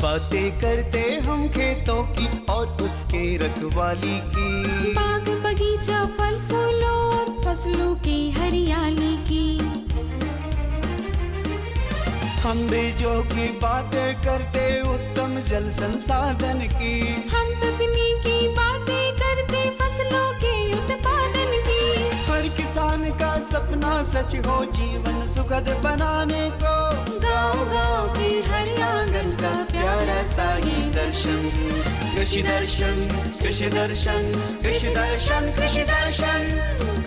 बातें करते हम खेतों की और उसके रखवाली की, बाग बगीचा फल फूलों और फसलों की हरियाली की। हम बीजों की बातें करते उत्तम जल संसाधन की, हम तकनीकी बातें करते फसलों के उत्पादन की। हर किसान का सपना सच हो जीवन सुखद बनाने को, गाँव-गाँव के हर आंगन का प्यारा सा ये दर्शन। कृषि दर्शन, कृषि दर्शन, कृषि दर्शन, कृषि दर्शन,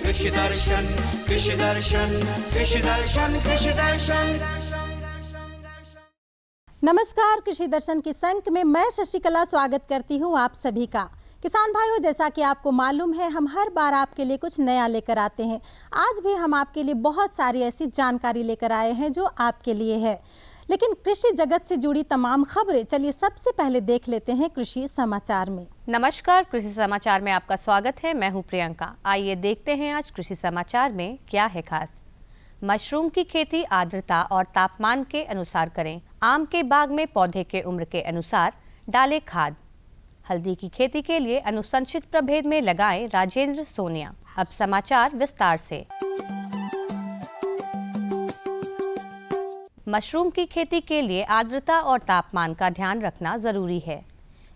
कृषि दर्शन, कृषि दर्शन, कृषि दर्शन, कृषि दर्शन। नमस्कार, कृषि दर्शन के संक में मैं शशिकला स्वागत करती हूँ आप सभी का। किसान भाइयों, जैसा कि आपको मालूम है, हम हर बार आपके लिए कुछ नया लेकर आते हैं। आज भी हम आपके लिए बहुत सारी ऐसी जानकारी लेकर आए हैं जो आपके लिए है। लेकिन कृषि जगत से जुड़ी तमाम खबरें चलिए सबसे पहले देख लेते हैं कृषि समाचार में। नमस्कार, कृषि समाचार में आपका स्वागत है। मैं हूं प्रियंका। आइए देखते हैं आज कृषि समाचार में क्या है खास। मशरूम की खेती आर्द्रता और तापमान के अनुसार करें। आम के बाग में पौधे के उम्र के अनुसार डालें खाद। हल्दी की खेती के लिए अनुशंसित प्रभेद में लगाएं राजेंद्र सोनिया। अब समाचार विस्तार से। मशरूम की खेती के लिए आर्द्रता और तापमान का ध्यान रखना जरूरी है।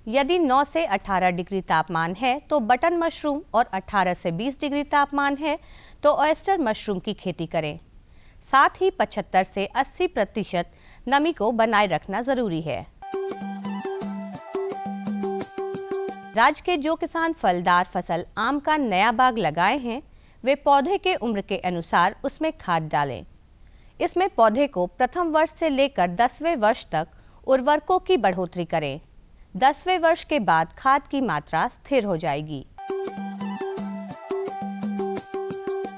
यदि 9 से 18 डिग्री तापमान है तो बटन मशरूम और 18 से 20 डिग्री तापमान है तो ऑयस्टर मशरूम की खेती करें। साथ ही 75 से 80% नमी को बनाए रखना जरूरी है। राज्य के जो किसान फलदार फसल आम का नया बाग लगाए हैं, वे पौधे के उम्र के अनुसार उसमें खाद डालें। इसमें पौधे को प्रथम वर्ष से लेकर 10वें वर्ष तक उर्वरकों की बढ़ोतरी करें। 10वें वर्ष के बाद खाद की मात्रा स्थिर हो जाएगी।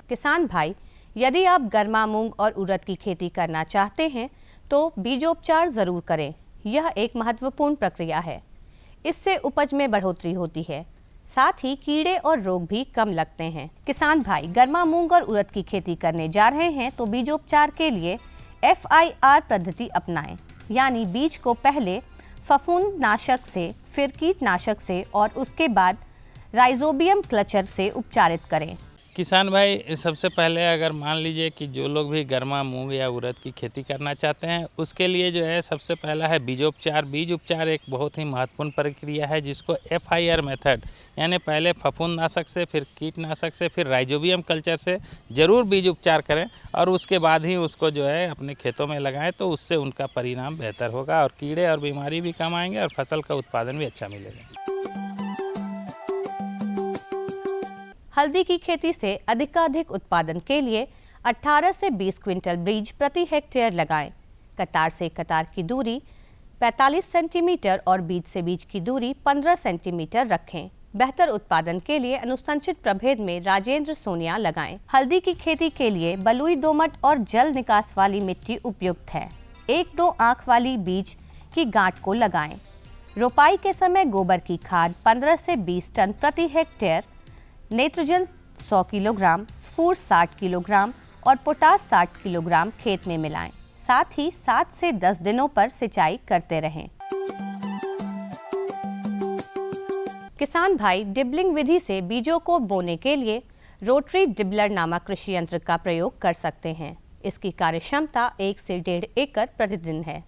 किसान भाई, यदि आप गर्मा मूंग और उड़द की खेती करना चाहते हैं तो बीजोपचार जरूर करें। यह एक महत्वपूर्ण प्रक्रिया है। इससे उपज में बढ़ोतरी होती है, साथ ही कीड़े और रोग भी कम लगते हैं। किसान भाई, गर्मा मूंग और उड़द की खेती करने जा रहे हैं तो बीजोपचार के लिए FIR पद्धति अपनाएं, यानी बीज को पहले फफूंदनाशक से, फिर कीटनाशक से और उसके बाद राइजोबियम कल्चर से उपचारित करें। किसान भाई, सबसे पहले अगर मान लीजिए कि जो लोग भी गर्मा मूंग या उड़द की खेती करना चाहते हैं, उसके लिए जो है सबसे पहला है बीजोपचार। बीज उपचार एक बहुत ही महत्वपूर्ण प्रक्रिया है जिसको FIR मेथड, यानी पहले फफूंदनाशक से, फिर कीटनाशक से, फिर राइजोबियम कल्चर से ज़रूर बीज उपचार करें और उसके बाद ही उसको जो है अपने खेतों में लगाएं, तो उससे उनका परिणाम बेहतर होगा और कीड़े और बीमारी भी कम आएंगे और फसल का उत्पादन भी अच्छा मिलेगा। हल्दी की खेती से अधिकाधिक उत्पादन के लिए 18 से 20 क्विंटल बीज प्रति हेक्टेयर लगाएं। कतार से कतार की दूरी 45 सेंटीमीटर और बीज से बीज की दूरी 15 सेंटीमीटर रखें। बेहतर उत्पादन के लिए अनुशंसित प्रभेद में राजेंद्र सोनिया लगाएं। हल्दी की खेती के लिए बलुई दोमट और जल निकास वाली मिट्टी उपयुक्त है। 1-2 आंख वाली बीज की गांठ को लगाएं। रोपाई के समय गोबर की खाद 15 से 20 टन प्रति हेक्टेयर, नाइट्रोजन 100 किलोग्राम, स्फूर 60 किलोग्राम और पोटाश 60 किलोग्राम खेत में मिलाएं। साथ ही 7 से 10 दिनों पर सिंचाई करते रहें। किसान भाई, डिबलिंग विधि से बीजों को बोने के लिए रोटरी डिबलर नामक कृषि यंत्र का प्रयोग कर सकते हैं। इसकी कार्यक्षमता 1 से 1.5 एकड़ प्रतिदिन है।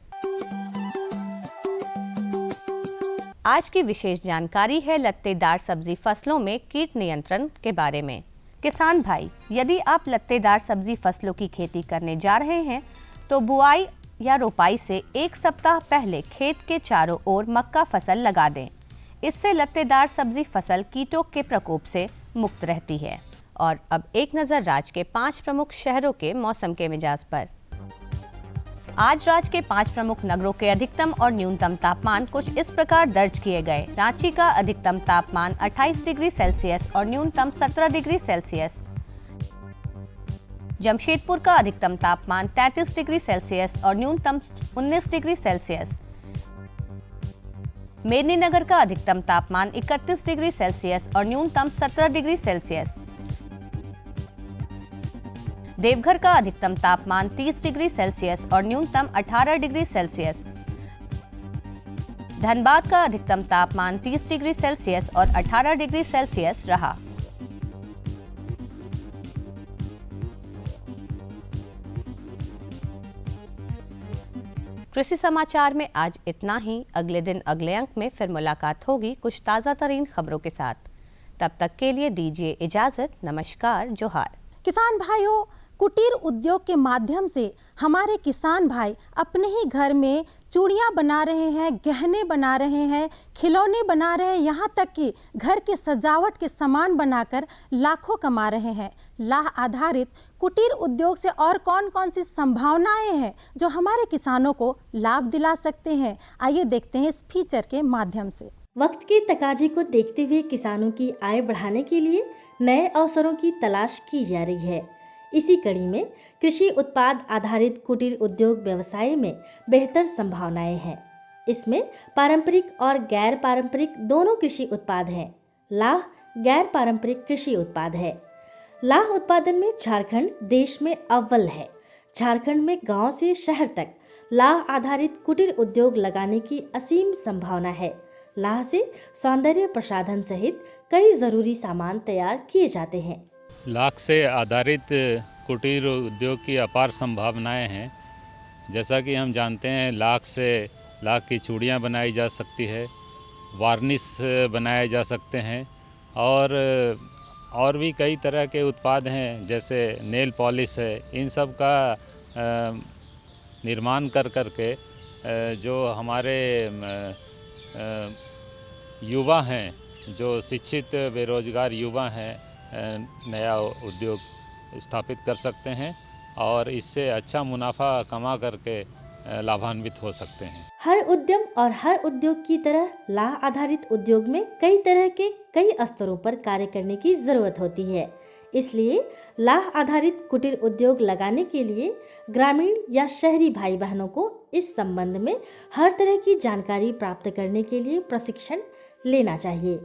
आज की विशेष जानकारी है लत्तेदार सब्जी फसलों में कीट नियंत्रण के बारे में। किसान भाई, यदि आप लत्तेदार सब्जी फसलों की खेती करने जा रहे हैं तो बुआई या रोपाई से 1 सप्ताह पहले खेत के चारों ओर मक्का फसल लगा दें। इससे लत्तेदार सब्जी फसल कीटों के प्रकोप से मुक्त रहती है। और अब एक नज़र राज्य के 5 प्रमुख शहरों के मौसम के मिजाज पर। आज राज्य के 5 प्रमुख नगरों के अधिकतम और न्यूनतम तापमान कुछ इस प्रकार दर्ज किए गए। रांची का अधिकतम तापमान 28 डिग्री सेल्सियस और न्यूनतम 17 डिग्री सेल्सियस। जमशेदपुर का अधिकतम तापमान 33 डिग्री सेल्सियस और न्यूनतम 19 डिग्री सेल्सियस। मेदिनीनगर का अधिकतम तापमान 31 डिग्री सेल्सियस और न्यूनतम 17 डिग्री सेल्सियस। देवघर का अधिकतम तापमान 30 डिग्री सेल्सियस और न्यूनतम 18 डिग्री सेल्सियस। धनबाद का अधिकतम तापमान 30 डिग्री सेल्सियस और 18 डिग्री सेल्सियस रहा। कृषि समाचार में आज इतना ही। अगले दिन अगले अंक में फिर मुलाकात होगी कुछ ताज़ा तरीन खबरों के साथ। तब तक के लिए दीजिए इजाजत। नमस्कार, जोहार। किसान भाइयों, कुटीर उद्योग के माध्यम से हमारे किसान भाई अपने ही घर में चूड़ियाँ बना रहे हैं, गहने बना रहे हैं, खिलौने बना रहे हैं, यहाँ तक कि घर के सजावट के सामान बनाकर लाखों कमा रहे हैं। लाह आधारित कुटीर उद्योग से और कौन कौन सी संभावनाएं हैं जो हमारे किसानों को लाभ दिला सकते हैं, आइए देखते हैं इस फीचर के माध्यम से। वक्त के तकाजे को देखते हुए किसानों की आय बढ़ाने के लिए नए अवसरों की तलाश की जा रही है। इसी कड़ी में कृषि उत्पाद आधारित कुटीर उद्योग व्यवसाय में बेहतर संभावनाएं हैं। इसमें पारंपरिक और गैर पारंपरिक दोनों कृषि उत्पाद हैं। लाह गैर पारंपरिक कृषि उत्पाद है। लाह उत्पादन में झारखंड देश में अव्वल है। झारखंड में गांव से शहर तक लाह आधारित कुटीर उद्योग लगाने की असीम संभावना है। लाह से सौंदर्य प्रसाधन सहित कई जरूरी सामान तैयार किए जाते हैं। लाख से आधारित कुटीर उद्योग की अपार संभावनाएं हैं। जैसा कि हम जानते हैं, लाख से लाख की चूड़ियां बनाई जा सकती है, वार्निश बनाए जा सकते हैं और भी कई तरह के उत्पाद हैं, जैसे नेल पॉलिश है। इन सब का निर्माण कर के जो हमारे युवा हैं, जो शिक्षित बेरोजगार युवा हैं, नया उद्योग स्थापित कर सकते हैं और इससे अच्छा मुनाफा कमा करके लाभान्वित हो सकते हैं। हर उद्यम और हर उद्योग की तरह लाह आधारित उद्योग में कई तरह के कई स्तरों पर कार्य करने की जरूरत होती है। इसलिए लाह आधारित कुटीर उद्योग लगाने के लिए ग्रामीण या शहरी भाई बहनों को इस संबंध में हर तरह की जानकारी प्राप्त करने के लिए प्रशिक्षण लेना चाहिए।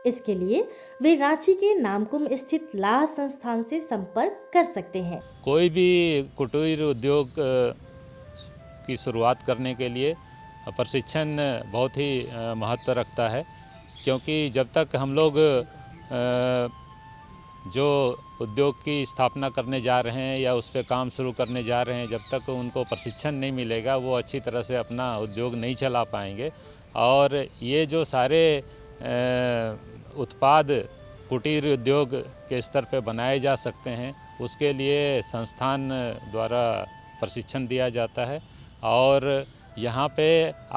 इसके लिए वे रांची के नामकुम स्थित लाह संस्थान से संपर्क कर सकते हैं। कोई भी कुटीर उद्योग की शुरुआत करने के लिए प्रशिक्षण बहुत ही महत्व रखता है, क्योंकि जब तक हम लोग जो उद्योग की स्थापना करने जा रहे हैं या उस पर काम शुरू करने जा रहे हैं, जब तक उनको प्रशिक्षण नहीं मिलेगा वो अच्छी तरह से अपना उद्योग नहीं चला पाएंगे। और ये जो सारे उत्पाद कुटीर उद्योग के स्तर पे बनाए जा सकते हैं, उसके लिए संस्थान द्वारा प्रशिक्षण दिया जाता है और यहाँ पे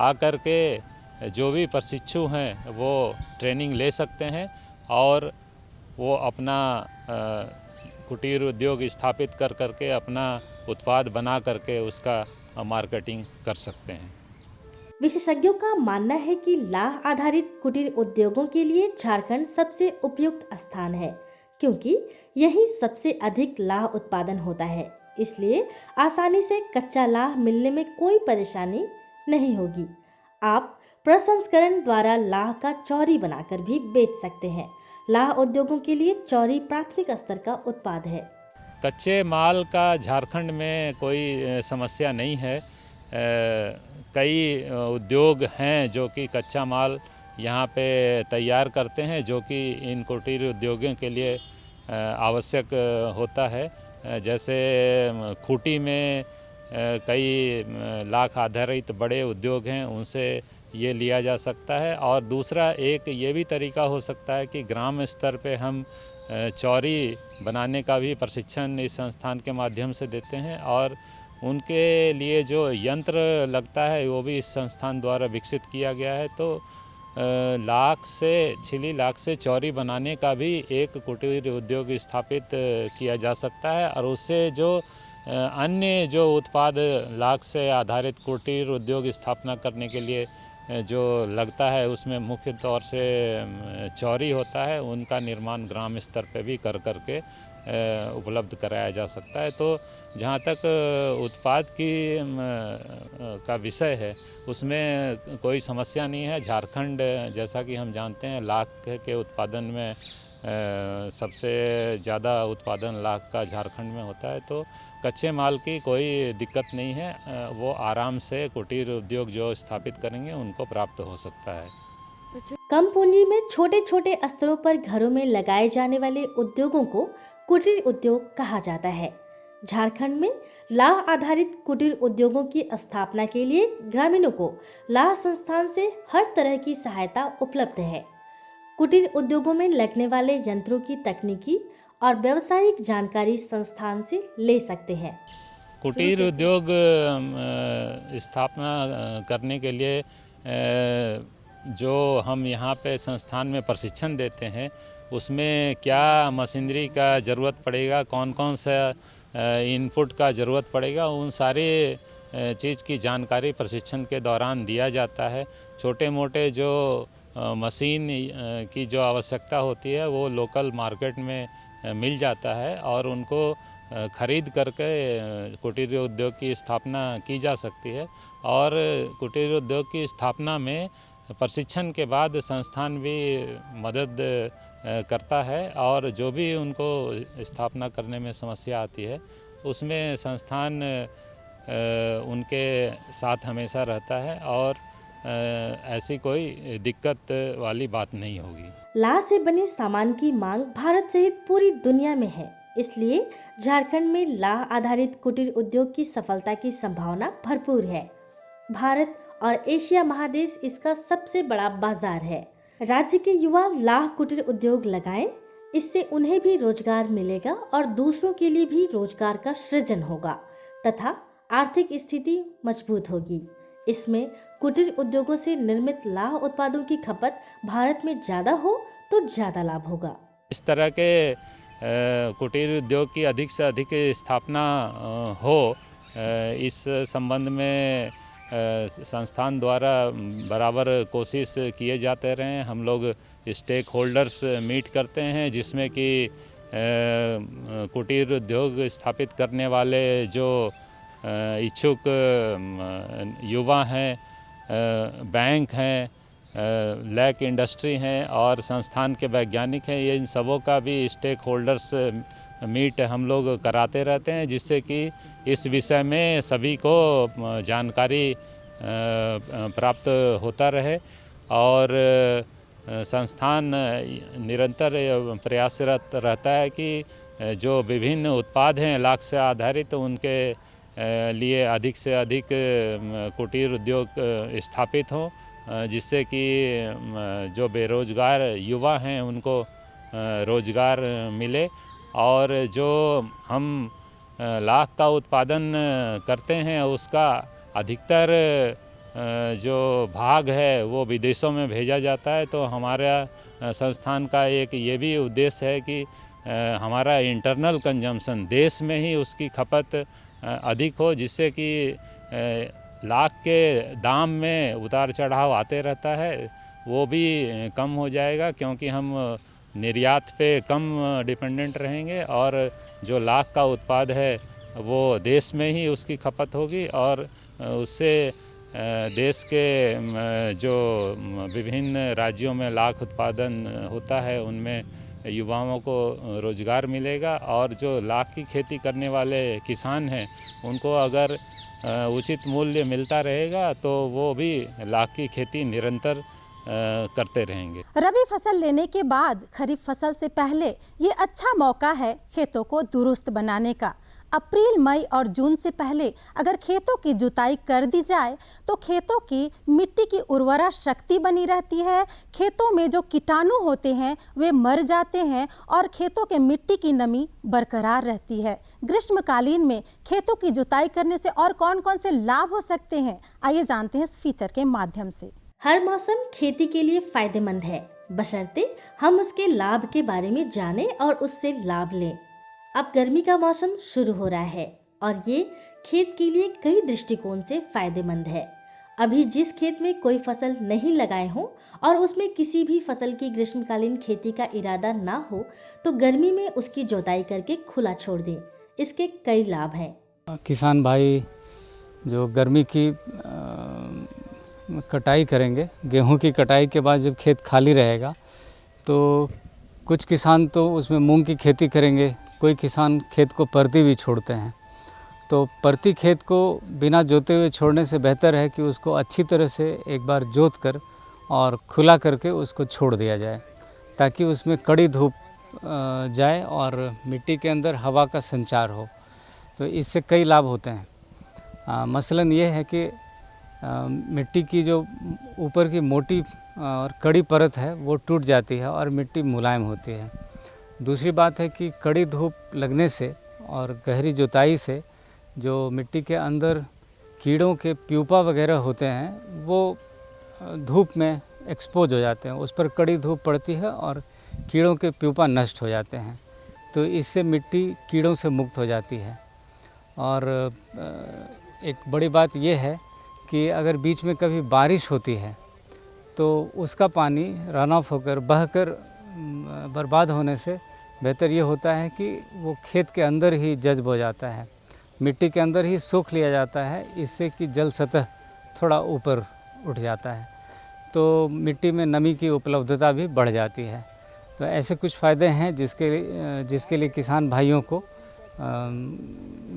आकर के जो भी प्रशिक्षु हैं वो ट्रेनिंग ले सकते हैं और वो अपना कुटीर उद्योग स्थापित कर करके अपना उत्पाद बना करके उसका मार्केटिंग कर सकते हैं। विशेषज्ञों का मानना है कि लाह आधारित कुटीर उद्योगों के लिए झारखंड सबसे उपयुक्त स्थान है, क्योंकि यही सबसे अधिक लाह उत्पादन होता है। इसलिए आसानी से कच्चा लाह मिलने में कोई परेशानी नहीं होगी। आप प्रसंस्करण द्वारा लाह का चौरी बनाकर भी बेच सकते हैं। लाह उद्योगों के लिए चौरी प्राथमिक स्तर का उत्पाद है। कच्चे माल का झारखंड में कोई समस्या नहीं है। कई उद्योग हैं जो कि कच्चा माल यहाँ पे तैयार करते हैं, जो कि इन कुटीर उद्योगों के लिए आवश्यक होता है। जैसे खूंटी में कई लाख आधारित बड़े उद्योग हैं, उनसे ये लिया जा सकता है। और दूसरा एक ये भी तरीका हो सकता है कि ग्राम स्तर पे हम चौरी बनाने का भी प्रशिक्षण इस संस्थान के माध्यम से देते हैं और उनके लिए जो यंत्र लगता है वो भी इस संस्थान द्वारा विकसित किया गया है। तो छिली लाख से चौरी बनाने का भी एक कुटीर उद्योग स्थापित किया जा सकता है और उससे जो अन्य जो उत्पाद लाख से आधारित कुटीर उद्योग स्थापना करने के लिए जो लगता है उसमें मुख्य तौर से चौरी होता है, उनका निर्माण ग्राम स्तर पे भी कर करके उपलब्ध कराया जा सकता है। तो जहाँ तक उत्पाद की का विषय है उसमें कोई समस्या नहीं है। झारखंड जैसा कि हम जानते हैं लाख के उत्पादन में सबसे ज़्यादा उत्पादन लाख का झारखंड में होता है। तो कच्चे माल की कोई दिक्कत नहीं है, वो आराम से कुटीर उद्योग जो स्थापित करेंगे उनको प्राप्त हो सकता है। कम पूंजी में छोटे छोटे स्तरों पर घरों में लगाए जाने वाले उद्योगों को कुटीर उद्योग कहा जाता है। झारखंड में लाह आधारित कुटीर उद्योगों की स्थापना के लिए ग्रामीणों को लाह संस्थान से हर तरह की सहायता उपलब्ध है। कुटीर उद्योगों में लगने वाले यंत्रों की तकनीकी और व्यावसायिक जानकारी संस्थान से ले सकते हैं। कुटीर उद्योग स्थापना करने के लिए जो हम यहाँ पे संस्थान में प्रशिक्षण देते हैं, उसमें क्या मशीनरी का ज़रूरत पड़ेगा, कौन कौन सा इनपुट का ज़रूरत पड़ेगा, उन सारे चीज़ की जानकारी प्रशिक्षण के दौरान दिया जाता है। छोटे मोटे जो मशीन की जो आवश्यकता होती है वो लोकल मार्केट में मिल जाता है और उनको खरीद करके कुटीर उद्योग की स्थापना की जा सकती है। और कुटीर उद्योग की स्थापना में प्रशिक्षण के बाद संस्थान भी मदद करता है और जो भी उनको स्थापना करने में समस्या आती है उसमें संस्थान उनके साथ हमेशा रहता है और ऐसी कोई दिक्कत वाली बात नहीं होगी। लाह से बने सामान की मांग भारत सहित पूरी दुनिया में है, इसलिए झारखंड में लाह आधारित कुटीर उद्योग की सफलता की संभावना भरपूर है। भारत और एशिया महादेश इसका सबसे बड़ा बाजार है। राज्य के युवा लाह कुटीर उद्योग लगाएं, इससे उन्हें भी रोजगार मिलेगा और दूसरों के लिए भी रोजगार का सृजन होगा तथा आर्थिक स्थिति मजबूत होगी। इसमें कुटीर उद्योगों से निर्मित लाह उत्पादों की खपत भारत में ज्यादा हो तो ज्यादा लाभ होगा। इस तरह के कुटीर उद्योग की अधिक से अधिक स्थापना हो, इस संबंध में संस्थान द्वारा बराबर कोशिश किए जाते रहे हैं। हम लोग स्टेक होल्डर्स मीट करते हैं जिसमें कि कुटीर उद्योग स्थापित करने वाले जो इच्छुक युवा हैं, बैंक हैं, लैक इंडस्ट्री हैं और संस्थान के वैज्ञानिक हैं, ये इन सबों का भी स्टेक होल्डर्स मीट हम लोग कराते रहते हैं जिससे कि इस विषय में सभी को जानकारी प्राप्त होता रहे और संस्थान निरंतर प्रयासरत रहता है कि जो विभिन्न उत्पाद हैं लाख से आधारित उनके लिए अधिक से अधिक कुटीर उद्योग स्थापित हों जिससे कि जो बेरोजगार युवा हैं उनको रोजगार मिले और जो हम लाख का उत्पादन करते हैं उसका अधिकतर जो भाग है वो विदेशों में भेजा जाता है। तो हमारा संस्थान का एक ये भी उद्देश्य है कि हमारा इंटरनल कंजम्पशन देश में ही उसकी खपत अधिक हो जिससे कि लाख के दाम में उतार चढ़ाव आते रहता है वो भी कम हो जाएगा क्योंकि हम निर्यात पे कम डिपेंडेंट रहेंगे और जो लाख का उत्पाद है वो देश में ही उसकी खपत होगी और उससे देश के जो विभिन्न राज्यों में लाख उत्पादन होता है उनमें युवाओं को रोजगार मिलेगा और जो लाख की खेती करने वाले किसान हैं उनको अगर उचित मूल्य मिलता रहेगा तो वो भी लाख की खेती निरंतर करते रहेंगे। रबी फसल लेने के बाद खरीफ फसल से पहले ये अच्छा मौका है खेतों को दुरुस्त बनाने का। अप्रैल, मई और जून से पहले अगर खेतों की जुताई कर दी जाए तो खेतों की मिट्टी की उर्वरा शक्ति बनी रहती है, खेतों में जो कीटाणु होते हैं वे मर जाते हैं और खेतों के मिट्टी की नमी बरकरार रहती है। ग्रीष्मकालीन में खेतों की जुताई करने से और कौन कौन से लाभ हो सकते हैं, आइए जानते हैं इस फीचर के माध्यम से। हर मौसम खेती के लिए फायदेमंद है, बशर्ते हम उसके लाभ के बारे में जानें और उससे लाभ लें। अब गर्मी का मौसम शुरू हो रहा है और ये खेत के लिए कई दृष्टिकोण से फायदेमंद है। अभी जिस खेत में कोई फसल नहीं लगाए हों और उसमें किसी भी फसल की ग्रीष्मकालीन खेती का इरादा ना हो तो गर्मी में उसकी जोताई करके खुला छोड़ दें। इसके कई लाभ हैं। किसान भाई जो गर्मी की कटाई करेंगे, गेहूं की कटाई के बाद जब खेत खाली रहेगा तो कुछ किसान तो उसमें मूंग की खेती करेंगे, कोई किसान खेत को परती भी छोड़ते हैं। तो परती खेत को बिना जोते हुए छोड़ने से बेहतर है कि उसको अच्छी तरह से एक बार जोत कर और खुला करके उसको छोड़ दिया जाए, ताकि उसमें कड़ी धूप जाए और मिट्टी के अंदर हवा का संचार हो। तो इससे कई लाभ होते हैं। मसलन ये है कि मिट्टी की जो ऊपर की मोटी और कड़ी परत है वो टूट जाती है और मिट्टी मुलायम होती है। दूसरी बात है कि कड़ी धूप लगने से और गहरी जुताई से जो मिट्टी के अंदर कीड़ों के प्यूपा वगैरह होते हैं वो धूप में एक्सपोज हो जाते हैं, उस पर कड़ी धूप पड़ती है और कीड़ों के प्यूपा नष्ट हो जाते हैं। तो इससे मिट्टी कीड़ों से मुक्त हो जाती है। और एक बड़ी बात यह है कि अगर बीच में कभी बारिश होती है तो उसका पानी रन ऑफ होकर बहकर बर्बाद होने से बेहतर ये होता है कि वो खेत के अंदर ही जज्ब हो जाता है, मिट्टी के अंदर ही सोख लिया जाता है, इससे कि जल सतह थोड़ा ऊपर उठ जाता है, तो मिट्टी में नमी की उपलब्धता भी बढ़ जाती है। तो ऐसे कुछ फ़ायदे हैं जिसके लिए किसान भाइयों को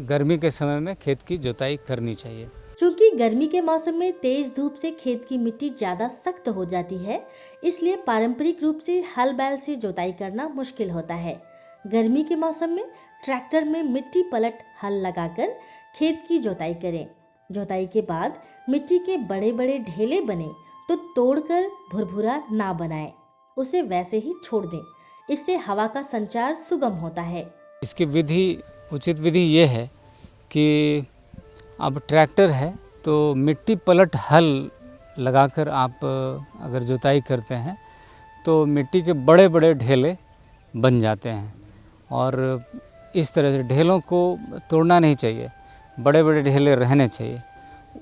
गर्मी के समय में खेत की जुताई करनी चाहिए। चूँकि गर्मी के मौसम में तेज धूप से खेत की मिट्टी ज़्यादा सख्त हो जाती है, इसलिए पारंपरिक रूप से हल बैल से जुताई करना मुश्किल होता है। गर्मी के मौसम में ट्रैक्टर में मिट्टी पलट हल लगाकर खेत की जुताई करें। जुताई के बाद मिट्टी के बड़े बड़े ढेले बने तो तोड़कर भुरभुरा ना बनाएं, उसे वैसे ही छोड़ दें। इससे हवा का संचार सुगम होता है। इसकी उचित विधि ये है कि अब ट्रैक्टर है तो मिट्टी पलट हल लगाकर आप अगर जुताई करते हैं तो मिट्टी के बड़े बड़े ढेले बन जाते हैं। और इस तरह से ढेलों को तोड़ना नहीं चाहिए, बड़े बड़े ढेले रहने चाहिए।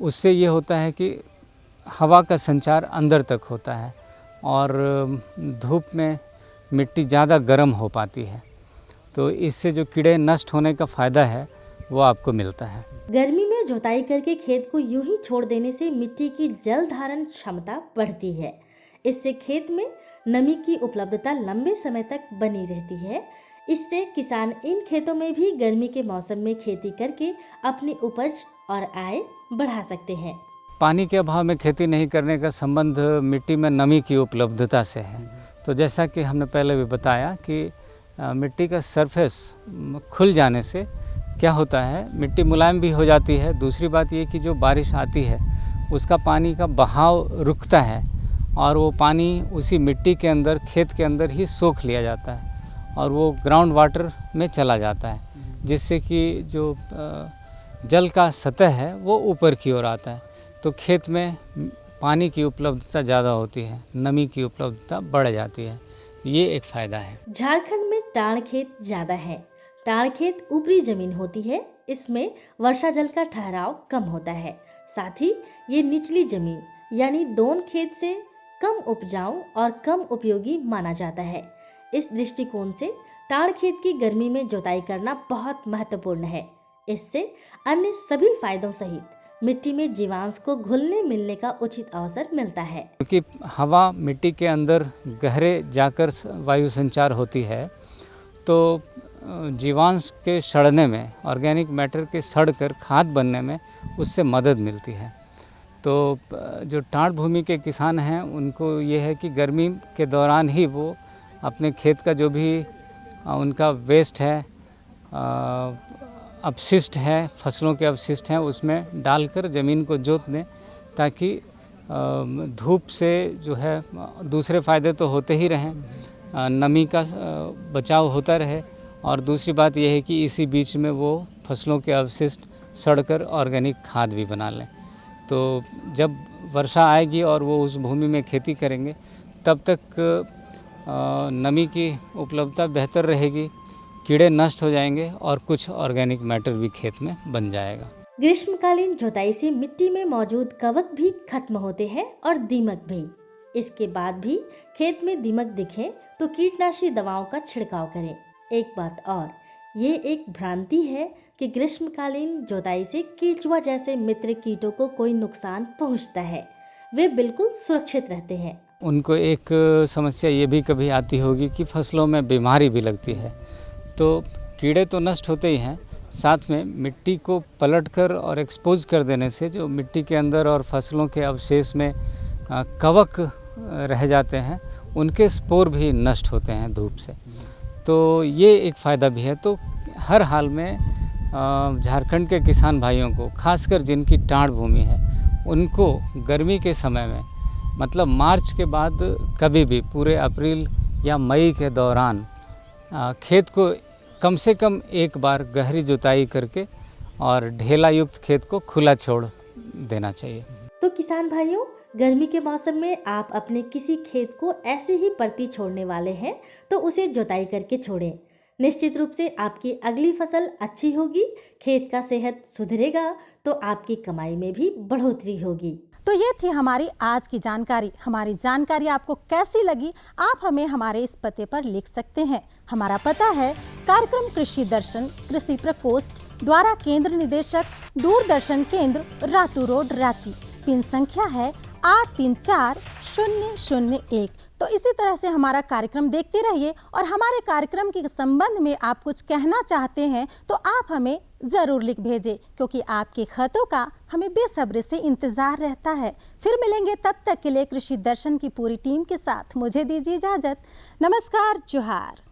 उससे ये होता है कि हवा का संचार अंदर तक होता है और धूप में मिट्टी ज़्यादा गर्म हो पाती है, तो इससे जो कीड़े नष्ट होने का फ़ायदा है वो आपको मिलता है। गर्मी में जुताई करके खेत को यूं ही छोड़ देने से मिट्टी की जल धारण क्षमता बढ़ती है। इससे खेत में नमी की उपलब्धता लंबे समय तक बनी रहती है। इससे किसान इन खेतों में भी गर्मी के मौसम में खेती करके अपनी उपज और आय बढ़ा सकते हैं। पानी के अभाव में खेती नहीं करने का संबंध मिट्टी में नमी की उपलब्धता से है। तो जैसा कि हमने पहले भी बताया कि मिट्टी का सरफेस खुल जाने से क्या होता है, मिट्टी मुलायम भी हो जाती है। दूसरी बात ये कि जो बारिश आती है उसका पानी का बहाव रुकता है और वो पानी उसी मिट्टी के अंदर, खेत के अंदर ही सोख लिया जाता है और वो ग्राउंड वाटर में चला जाता है, जिससे कि जो जल का सतह है वो ऊपर की ओर आता है। तो खेत में पानी की उपलब्धता ज़्यादा होती है, नमी की उपलब्धता बढ़ जाती है। ये एक फ़ायदा है। झारखंड में टाड़ खेत ज़्यादा है। टाड़ खेत ऊपरी जमीन होती है, इसमें वर्षा जल का ठहराव कम होता है। साथ ही ये निचली जमीन यानी दोन खेत से कम उपजाऊ और कम उपयोगी माना जाता है। इस दृष्टिकोण से टाड़ खेत की गर्मी में जुताई करना बहुत महत्वपूर्ण है। इससे अन्य सभी फायदों सहित मिट्टी में जीवांश को घुलने मिलने का उचित अवसर मिलता है। क्योंकि हवा मिट्टी के अंदर गहरे जाकर वायु संचार होती है, तो जीवांश के सड़ने में, ऑर्गेनिक मैटर के सड़कर खाद बनने में उससे मदद मिलती है। तो जो टाड़ भूमि के किसान हैं उनको ये है कि गर्मी के दौरान ही वो अपने खेत का जो भी उनका वेस्ट है, अपशिष्ट है, फसलों के अपशिष्ट हैं, उसमें डालकर ज़मीन को जोत दें, ताकि धूप से जो है दूसरे फ़ायदे तो होते ही रहें, नमी का बचाव होता रहे, और दूसरी बात यह है कि इसी बीच में वो फसलों के अवशिष्ट सड़कर ऑर्गेनिक खाद भी बना लें। तो जब वर्षा आएगी और वो उस भूमि में खेती करेंगे तब तक नमी की उपलब्धता बेहतर रहेगी, कीड़े नष्ट हो जाएंगे और कुछ ऑर्गेनिक मैटर भी खेत में बन जाएगा। ग्रीष्मकालीन जुताई से मिट्टी में मौजूद कवक भी खत्म होते हैं और दीमक भी। इसके बाद भी खेत में दीमक दिखे तो कीटनाशी दवाओं का छिड़काव करें। एक बात और, ये एक भ्रांति है कि ग्रीष्मकालीन जुताई से केंचुआ जैसे मित्र कीटों को कोई नुकसान पहुंचता है। वे बिल्कुल सुरक्षित रहते हैं उनको एक समस्या ये भी कभी आती होगी कि फसलों में बीमारी भी लगती है। तो कीड़े तो नष्ट होते ही हैं, साथ में मिट्टी को पलटकर और एक्सपोज कर देने से जो मिट्टी के अंदर और फसलों के अवशेष में कवक रह जाते हैं, उनके स्पोर भी नष्ट होते हैं धूप से। तो ये एक फ़ायदा भी है। तो हर हाल में झारखंड के किसान भाइयों को, खासकर जिनकी टाढ़ भूमि है, उनको गर्मी के समय में, मतलब मार्च के बाद कभी भी पूरे अप्रैल या मई के दौरान खेत को कम से कम एक बार गहरी जुताई करके और ढेला युक्त खेत को खुला छोड़ देना चाहिए। तो किसान भाइयों, गर्मी के मौसम में आप अपने किसी खेत को ऐसे ही परती छोड़ने वाले हैं तो उसे जुताई करके छोड़ें। निश्चित रूप से आपकी अगली फसल अच्छी होगी, खेत का सेहत सुधरेगा तो आपकी कमाई में भी बढ़ोतरी होगी। तो ये थी हमारी आज की जानकारी। हमारी जानकारी आपको कैसी लगी, आप हमें हमारे इस पते पर लिख सकते हैं। हमारा पता है कार्यक्रम कृषि दर्शन, कृषि प्रकोष्ठ, द्वारा केंद्र निदेशक, दूरदर्शन केंद्र, रातू रोड, रांची। पिन संख्या है 834001। तो इसी तरह से हमारा कार्यक्रम देखते रहिए और हमारे कार्यक्रम के संबंध में आप कुछ कहना चाहते हैं तो आप हमें ज़रूर लिख भेजें, क्योंकि आपके खतों का हमें बेसब्री से इंतज़ार रहता है। फिर मिलेंगे, तब तक के लिए कृषि दर्शन की पूरी टीम के साथ मुझे दीजिए इजाज़त। नमस्कार, जोहार।